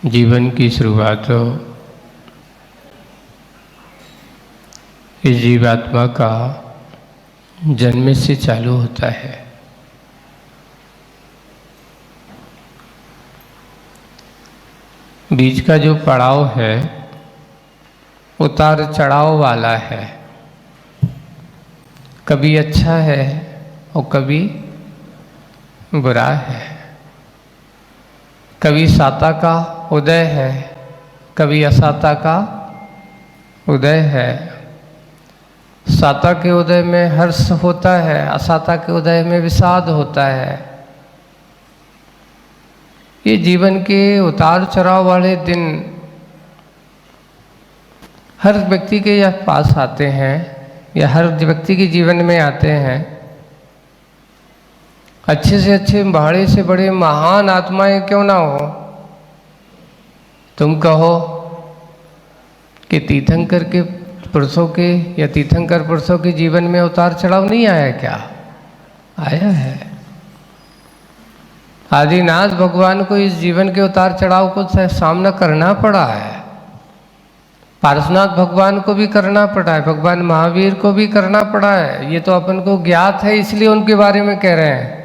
जीवन की शुरुआत हो इस जीवात्मा का जन्म से चालू होता है। बीच का जो पड़ाव है उतार चढ़ाव वाला है, कभी अच्छा है और कभी बुरा है। कभी साता का उदय है, कभी असाता का उदय है। साता के उदय में हर्ष होता है, असाता के उदय में विषाद होता है। ये जीवन के उतार चढ़ाव वाले दिन हर व्यक्ति के पास आते हैं या हर व्यक्ति के जीवन में आते हैं। अच्छे से अच्छे, बड़े से बड़े महान आत्माएं क्यों ना हो, तुम कहो कि तीर्थंकर के पुरुषों के या तीर्थंकर पुरुषों के जीवन में उतार चढ़ाव नहीं आया क्या? आया है। आदिनाथ भगवान को इस जीवन के उतार चढ़ाव को सामना करना पड़ा है। पार्श्वनाथ भगवान को भी करना पड़ा है, भगवान महावीर को भी करना पड़ा है। ये तो अपन को ज्ञात है, इसलिए उनके बारे में कह रहे हैं।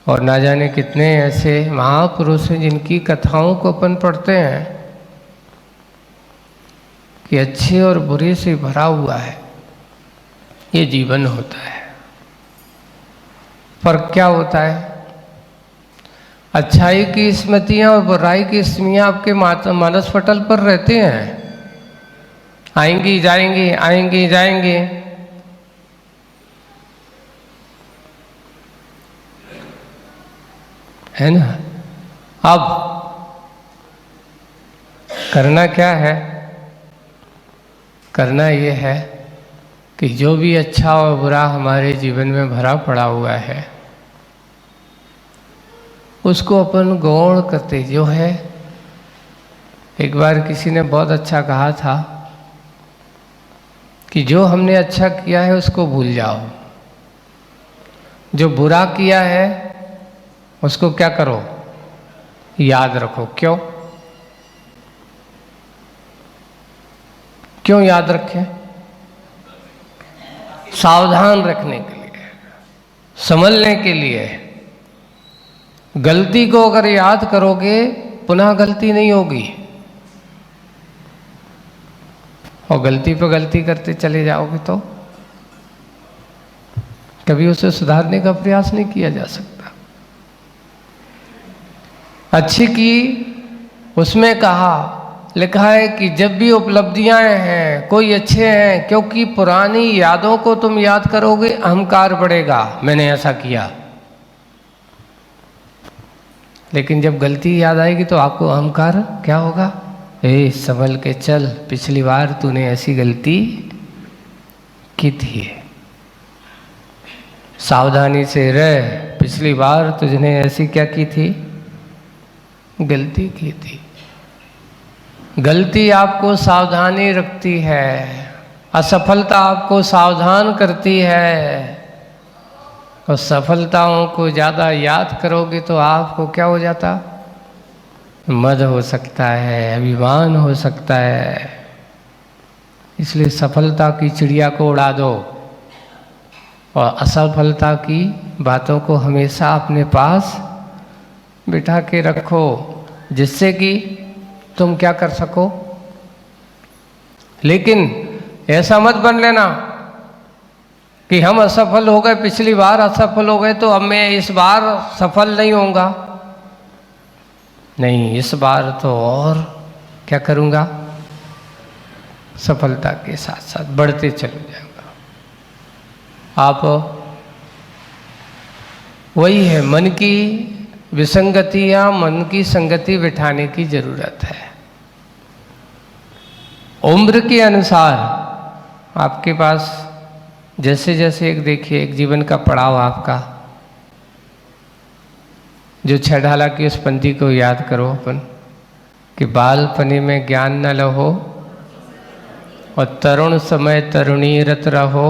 और ना जाने कितने ऐसे महापुरुष हैं जिनकी कथाओं को अपन पढ़ते हैं कि अच्छे और बुरे से भरा हुआ है ये जीवन होता है। फर्क क्या होता है? अच्छाई की स्मृतियां और बुराई की स्मृतियां आपके मानस पटल पर रहते हैं, आएंगी जाएंगी, आएंगी जाएंगी। है ना? अब करना क्या है? करना ये है कि जो भी अच्छा और बुरा हमारे जीवन में भरा पड़ा हुआ है उसको अपन गौण करते जो है। एक बार किसी ने बहुत अच्छा कहा था कि जो हमने अच्छा किया है उसको भूल जाओ, जो बुरा किया है उसको क्या करो, याद रखो। क्यों? क्यों याद रखें? सावधान रखने के लिए, संभलने के लिए। गलती को अगर याद करोगे पुनः गलती नहीं होगी, और गलती पर गलती करते चले जाओगे तो कभी उसे सुधारने का प्रयास नहीं किया जा सकता। अच्छी की उसमें कहा, लिखा है कि जब भी उपलब्धियां हैं, कोई अच्छे हैं, क्योंकि पुरानी यादों को तुम याद करोगे अहंकार बढ़ेगा, मैंने ऐसा किया। लेकिन जब गलती याद आएगी तो आपको अहंकार क्या होगा? ए संभल के चल, पिछली बार तूने ऐसी गलती की थी, सावधानी से रह, पिछली बार तुझने ऐसी क्या की थी, गलती की थी। गलती आपको सावधानी रखती है, असफलता आपको सावधान करती है। और सफलताओं को ज़्यादा याद करोगे तो आपको क्या हो जाता? मद हो सकता है, अभिमान हो सकता है। इसलिए सफलता की चिड़िया को उड़ा दो और असफलता की बातों को हमेशा अपने पास बिठा के रखो, जिससे कि तुम क्या कर सको। लेकिन ऐसा मत बन लेना कि हम असफल हो गए, पिछली बार असफल हो गए तो अब मैं इस बार सफल नहीं होऊंगा। नहीं, इस बार तो और क्या करूंगा, सफलता के साथ साथ बढ़ते चले जाऊंगा। आप वही है, मन की विसंगति या मन की संगति बिठाने की जरूरत है। उम्र के अनुसार आपके पास जैसे जैसे एक देखिए, एक जीवन का पड़ाव आपका, जो छह ढाला की उस पंक्ति को याद करो अपन कि बालपने में ज्ञान न लहो और तरुण समय तरुणी रत रहो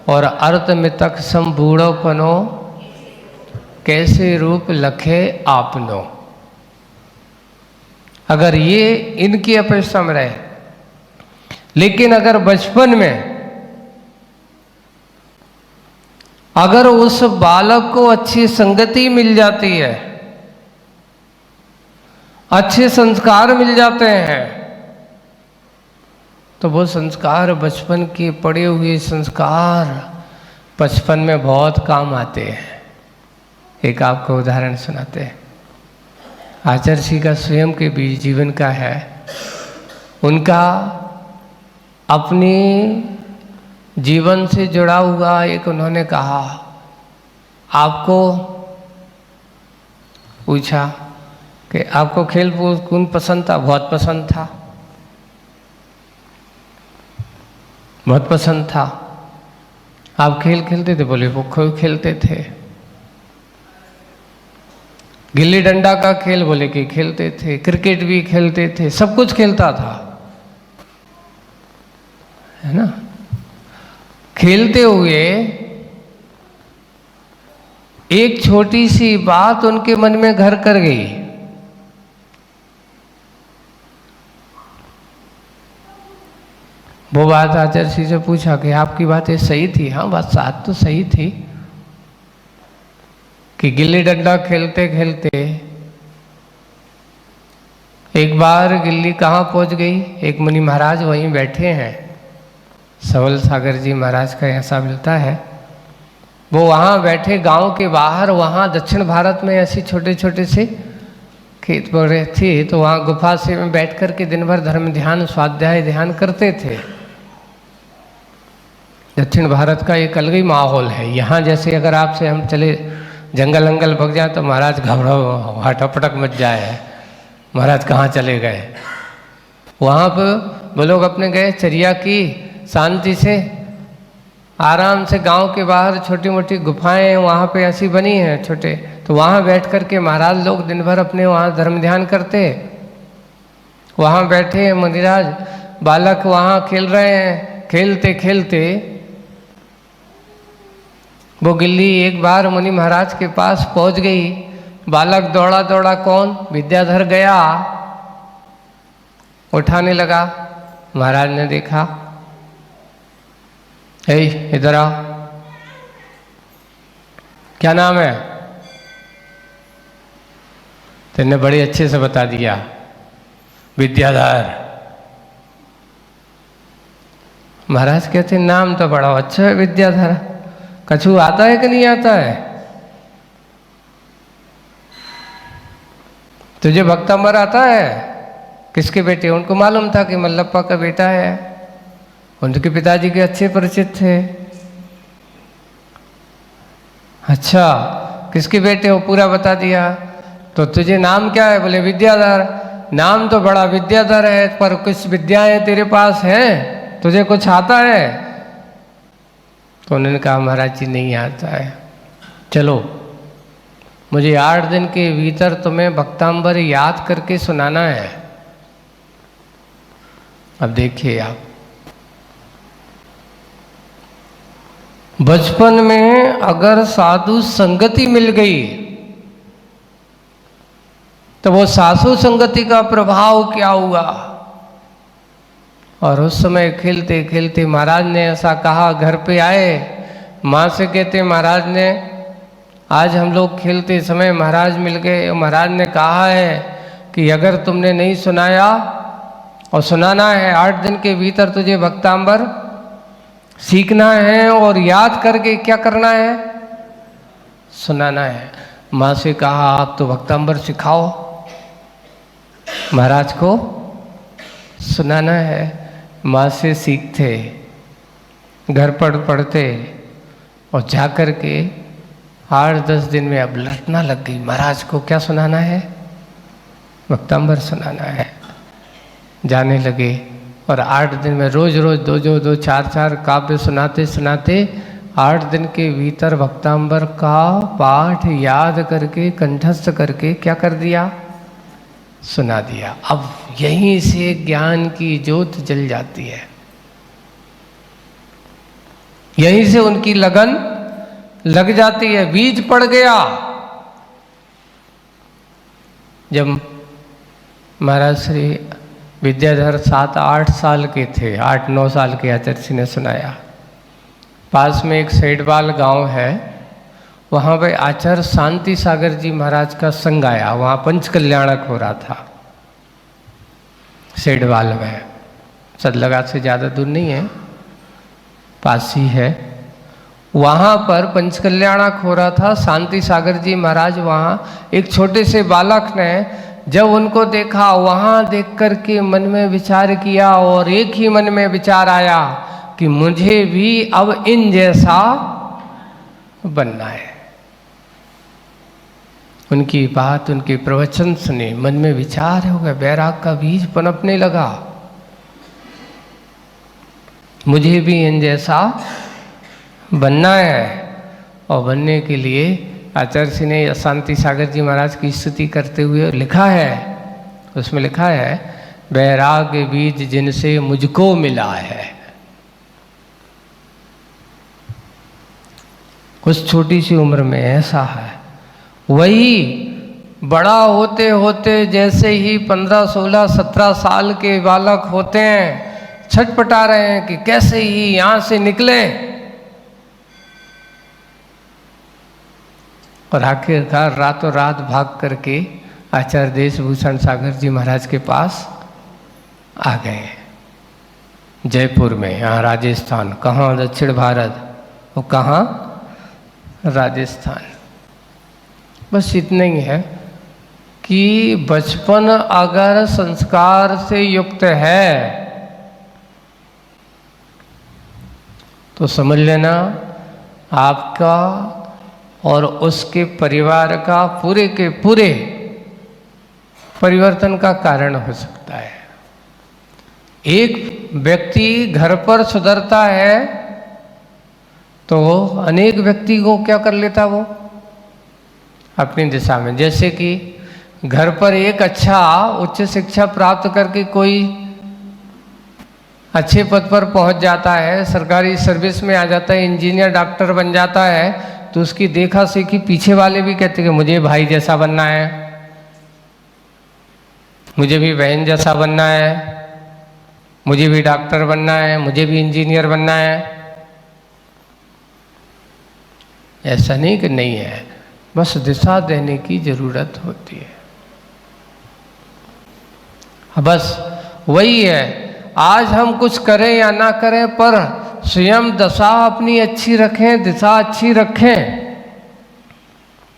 और अर्थ में तक संबूढ़ोपनो कैसे रूप लखे आपनो। अगर ये इनकी अपेक्षा में रहे। लेकिन अगर बचपन में अगर उस बालक को अच्छी संगति मिल जाती है, अच्छे संस्कार मिल जाते हैं, तो वो संस्कार बचपन के पड़े हुए संस्कार बचपन में बहुत काम आते हैं। एक आपको उदाहरण सुनाते हैं। आचार्य श्री का स्वयं के बीच जीवन का है। उनका अपनी जीवन से जुड़ा हुआ एक उन्होंने कहा, आपको पूछा कि आपको खेल कूद पसंद था? बहुत पसंद था, बहुत पसंद था। आप खेल खेलते थे? बोले वो खूब खेलते थे। गिल्ली डंडा का खेल? बोले कि खेलते थे। क्रिकेट भी खेलते थे, सब कुछ खेलता था, है ना। खेलते हुए एक छोटी सी बात उनके मन में घर कर गई। वो बात आचार्य जी से पूछा कि आपकी बातें सही थी? हाँ, बात तो सही थी कि गिल्ली डंडा खेलते खेलते एक बार गिल्ली कहाँ पहुंच गई? एक मुनि महाराज वहीं बैठे हैं, सवल सागर जी महाराज का ऐसा मिलता है। वो वहाँ बैठे गांव के बाहर, वहाँ दक्षिण भारत में ऐसे छोटे छोटे से खेत बड़े थे, तो वहाँ गुफा से में बैठ कर के दिन भर धर्म ध्यान स्वाध्याय ध्यान करते थे। दक्षिण भारत का एक अलग ही माहौल है। यहाँ जैसे अगर आपसे हम चले जंगल अंगल भग जाए तो महाराज घबराओ, हटपटक मच जाए, महाराज कहाँ चले गए। वहाँ पर वो लोग अपने गए चर्या की, शांति से आराम से। गांव के बाहर छोटी मोटी गुफाएं वहाँ पे ऐसी बनी हैं छोटे, तो वहाँ बैठ कर के महाराज लोग दिन भर अपने वहाँ धर्म ध्यान करते। वहाँ बैठे मुनिराज, बालक वहाँ खेल रहे हैं। खेलते खेलते वो गिल्ली एक बार मुनि महाराज के पास पहुँच गई। बालक दौड़ा दौड़ा, कौन? विद्याधर गया, उठाने लगा। महाराज ने देखा, हे इधर आओ, क्या नाम है? तेने बड़े अच्छे से बता दिया, विद्याधर। महाराज कहते नाम तो बड़ा अच्छा है विद्याधर, कछु आता है कि नहीं आता है? तुझे भक्तांबर आता है? किसके बेटे? उनको मालूम था कि मल्लप्पा का बेटा है, उनके पिताजी के अच्छे परिचित थे। अच्छा, किसके बेटे हो? पूरा बता दिया। तो तुझे नाम क्या है? बोले विद्याधर। नाम तो बड़ा विद्याधर है, पर कुछ विद्याएं तेरे पास हैं, तुझे कुछ आता है? तो उन्होंने कहा महाराज जी नहीं आता है। चलो, मुझे 8 दिन के भीतर तुम्हें भक्तांबर याद करके सुनाना है। अब देखिए आप, बचपन में अगर साधु संगति मिल गई तो वो साधु संगति का प्रभाव क्या हुआ। और उस समय खेलते खेलते महाराज ने ऐसा कहा, घर पे आए, माँ से कहते महाराज ने आज हम लोग खेलते समय महाराज मिल गए, महाराज ने कहा है कि अगर तुमने नहीं सुनाया और सुनाना है 8 दिन के भीतर तुझे भक्तांबर सीखना है और याद करके क्या करना है? सुनाना है। माँ से कहा आप तो भक्तांबर सिखाओ, महाराज को सुनाना है। माँ से सीखते, घर पढ़ते और जा कर के 8-10 दिन में अब लटना लग गई। महाराज को क्या सुनाना है? भक्तांबर सुनाना है। जाने लगे और 8 दिन में रोज रोज 2 4 काव्य सुनाते सुनाते 8 दिन के भीतर भक्तांबर का पाठ याद करके कंठस्थ करके क्या कर दिया? सुना दिया। अब यहीं से ज्ञान की ज्योत जल जाती है, यहीं से उनकी लगन लग जाती है, बीज पड़ गया। जब महाराज श्री विद्याधर 7-8 साल के थे, 8-9 साल के आचार्य जी ने सुनाया। पास में एक सेठवाल गांव है, वहाँ पे आचार्य शांति सागर जी महाराज का संग आया। वहाँ पंचकल्याणक हो रहा था सेठवाल में, सदलगा से ज़्यादा दूर नहीं है, पास ही है। वहाँ पर पंचकल्याणक हो रहा था। शांति सागर जी महाराज वहाँ एक छोटे से बालक ने जब उनको देखा, वहाँ देख कर के मन में विचार किया और एक ही मन में विचार आया कि मुझे भी अब इन जैसा बनना है। उनकी बात, उनके प्रवचन सुने, मन में विचार हो गया, वैराग का बीज पनपने लगा। मुझे भी इन जैसा बनना है। और बनने के लिए आचार्य जी ने शांति सागर जी महाराज की स्तुति करते हुए लिखा है, उसमें लिखा है, वैराग बीज जिनसे मुझको मिला है। कुछ छोटी सी उम्र में ऐसा है, वही बड़ा होते होते जैसे ही 15, 16, 17 साल के बालक होते हैं, छटपटा रहे हैं कि कैसे ही यहाँ से निकले, और आखिरकार रातों रात भाग करके आचार्य देशभूषण सागर जी महाराज के पास आ गए। जयपुर में, यहाँ राजस्थान, कहाँ दक्षिण भारत, वो कहाँ राजस्थान। बस इतना ही है कि बचपन अगर संस्कार से युक्त है तो समझ लेना आपका और उसके परिवार का पूरे के पूरे परिवर्तन का कारण हो सकता है। एक व्यक्ति घर पर सुधरता है तो अनेक व्यक्ति को क्या कर लेता वो अपनी दिशा में। जैसे कि घर पर एक अच्छा उच्च शिक्षा प्राप्त करके कोई अच्छे पद पर पहुंच जाता है, सरकारी सर्विस में आ जाता है, इंजीनियर डॉक्टर बन जाता है, तो उसकी देखा सीखी पीछे वाले भी कहते हैं कि मुझे भाई जैसा बनना है, मुझे भी बहन जैसा बनना है, मुझे भी डॉक्टर बनना है, मुझे भी इंजीनियर बनना है। ऐसा नहीं कि नहीं है, बस दिशा देने की जरूरत होती है। बस वही है, आज हम कुछ करें या ना करें, पर स्वयं दशा अपनी अच्छी रखें, दिशा अच्छी रखें,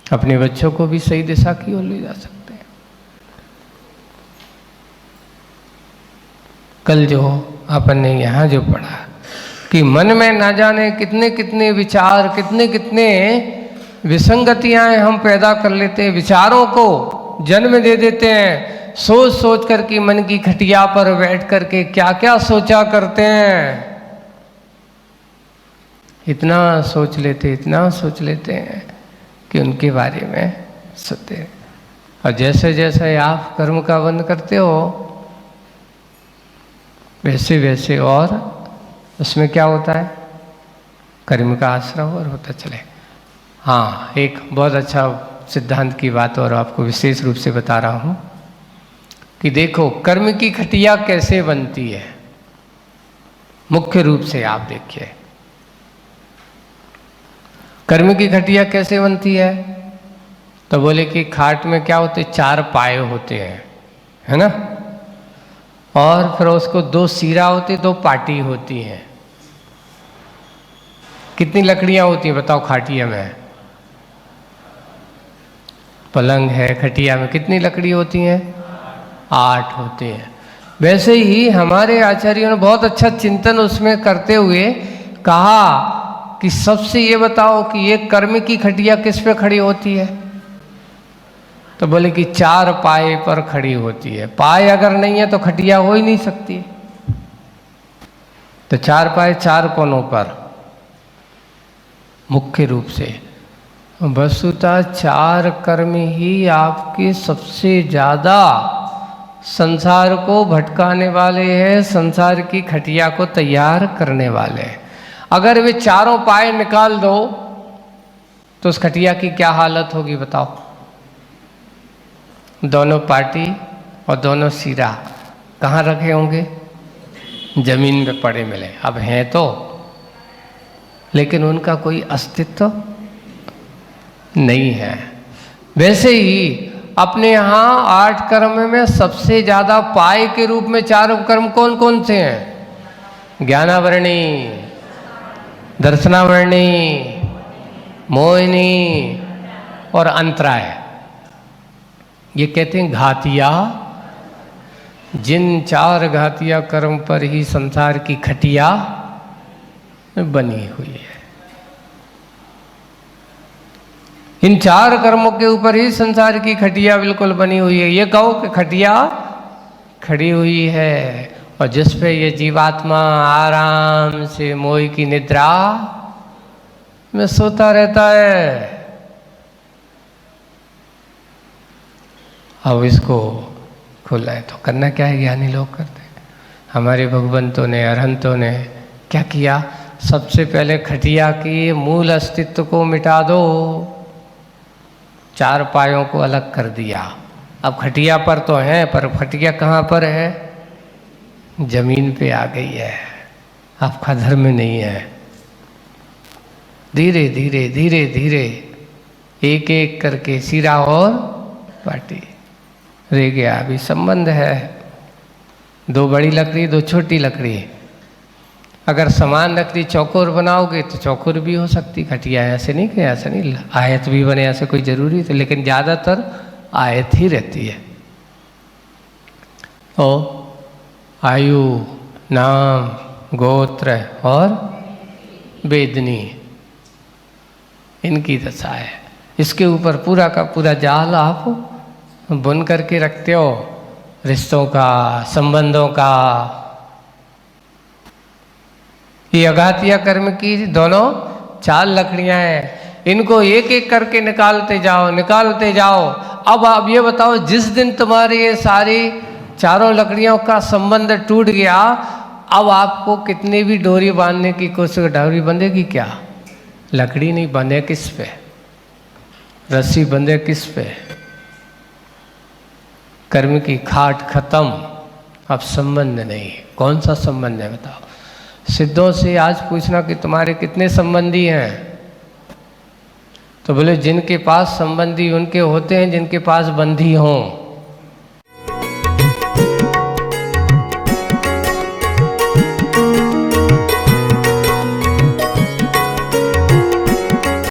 अपने बच्चों को भी सही दिशा की ओर ले जा सकते हैं। कल जो अपन ने यहाँ जो पढ़ा कि मन में ना जाने कितने कितने विचार, कितने कितने विसंगतियां हम पैदा कर लेते हैं, विचारों को जन्म दे देते हैं, सोच सोच कर कि मन की खटिया पर बैठ कर के क्या क्या सोचा करते हैं। इतना सोच लेते, इतना सोच लेते हैं कि उनके बारे में सोचते हैं। और जैसे जैसे आप कर्म का बंद करते हो वैसे वैसे और उसमें क्या होता है, कर्म का आश्रय और होता चले। हाँ, एक बहुत अच्छा सिद्धांत की बात और आपको विशेष रूप से बता रहा हूँ कि देखो कर्म की खटिया कैसे बनती है। मुख्य रूप से आप देखिए कर्म की खटिया कैसे बनती है। तो बोले कि खाट में क्या होते, 4 पाए होते हैं, है ना, और फिर उसको 2 सीरा होते, 2 पाटी होती हैं। कितनी लकड़ियां होती हैं बताओ खाटिया में? पलंग है, खटिया में कितनी लकड़ी होती हैं? 8 होते हैं। वैसे ही हमारे आचार्यों ने बहुत अच्छा चिंतन उसमें करते हुए कहा कि सबसे ये बताओ कि ये कर्म की खटिया किस पे खड़ी होती है। तो बोले कि 4 पाए पर खड़ी होती है। पाए अगर नहीं है तो खटिया हो ही नहीं सकती। तो 4 पाए 4 कोनों पर मुख्य रूप से वस्तुतः 4 कर्म ही आपके सबसे ज़्यादा संसार को भटकाने वाले हैं, संसार की खटिया को तैयार करने वाले हैं। अगर वे 4 पाए निकाल दो तो उस खटिया की क्या हालत होगी बताओ। दोनों पार्टी और दोनों सिरा कहाँ रखे होंगे? जमीन पे पड़े मिले। अब हैं तो, लेकिन उनका कोई अस्तित्व नहीं है। वैसे ही अपने यहाँ 8 कर्म में सबसे ज्यादा पाए के रूप में 4 कर्म कौन कौन से हैं? ज्ञानावरणी, दर्शनावरणी, मोहिनी और अंतराय। ये कहते हैं घातिया। जिन 4 घातिया कर्म पर ही संसार की खटिया बनी हुई है। इन 4 कर्मों के ऊपर ही संसार की खटिया बिल्कुल बनी हुई है। ये कहो कि खटिया खड़ी हुई है और जिस पे ये जीवात्मा आराम से मोह की निद्रा में सोता रहता है। अब इसको खुला है तो करना क्या है? ज्ञानी लोग करते हैं। हमारे भगवंतों ने, अरहंतों ने क्या किया? सबसे पहले खटिया की मूल अस्तित्व को मिटा दो, 4 पायों को अलग कर दिया। अब खटिया पर तो है, पर खटिया कहाँ पर है? जमीन पे आ गई है, आपका धर्म नहीं है। धीरे धीरे धीरे धीरे एक एक करके सिरा और पाटी रह गया। अभी संबंध है, 2 बड़ी लकड़ी 2 छोटी लकड़ी। अगर समान लकड़ी चौकोर बनाओगे तो चौकोर भी हो सकती खटिया, ऐसे नहीं कि ऐसे नहीं, आयत भी बने ऐसे कोई जरूरी तो, लेकिन ज़्यादातर आयत ही रहती है। ओ आयु, नाम, गोत्र और वेदनी, इनकी दशा है। इसके ऊपर पूरा का पूरा जाल आप बुन करके रखते हो, रिश्तों का, संबंधों का। ये अघातिया कर्म की दोनों 4 लकड़ियां हैं, इनको एक एक करके निकालते जाओ, निकालते जाओ। अब आप ये बताओ, जिस दिन तुम्हारे ये सारी 4 लकड़ियों का संबंध टूट गया, अब आपको कितनी भी डोरी बांधने की कोशिश, डोरी बंधेगी क्या? लकड़ी नहीं, बंधे किस पे? रस्सी बंधे किस पे? कर्म की खाट खत्म, अब संबंध नहीं। कौन सा संबंध है बताओ? सिद्धों से आज पूछना कि तुम्हारे कितने संबंधी हैं, तो बोले जिनके पास संबंधी उनके होते हैं जिनके पास बंधी हों।